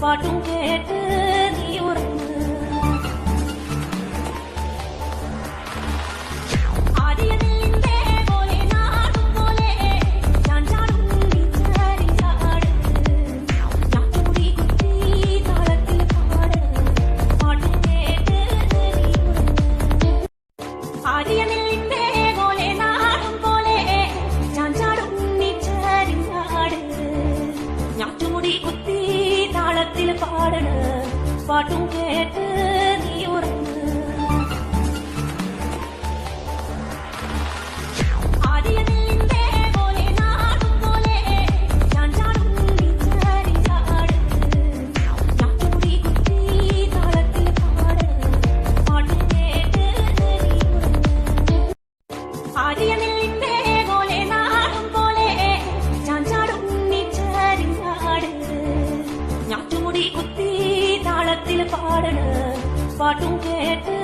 പാട്ടും കേട്ട് നീ ഉറങ്ങ്. ആര്യനെല്ലിന്റെ പോലെ നാടും പോലെ ഞാൻ ചാടും നീ ചാടി ചാട്. ഞാൻ കൂടി കുത്തി താളത്തിൽ പാട് പാട്ടും കേട്ട് നീ ഉറങ്ങ്. ആര്യനെല്ലിന്റെ പോലെ നാടും പോലെ ഞാൻ ചാടും നീ ചാടി ചാട്. ഞാറ്റുമുടി കുത്തി താളത്തിൽ പാടണ് പാട്ടും കേട്ട് നീ ഉറങ്ങ്. ആര്യനെല്ലിന്റെ പോലെ നാടും പോലെ ഞാൻ ചാടും നീ ചാടി ചാട്. ഞാറ്റുമുടി കുത്തി താളത്തിൽ പാടണ് പാട്ടും കേട്ട് നീ ഉറങ്ങ്. ആര്യനെല്ലിന്റെ പോലെ നാടും പോലെ ഞാൻ ചാടും നീ ചാടി ചാട്. ഞാറ്റുമുടി കുത്തി താളത്തിൽ പാടണ് പാട്ടും കേട്ട്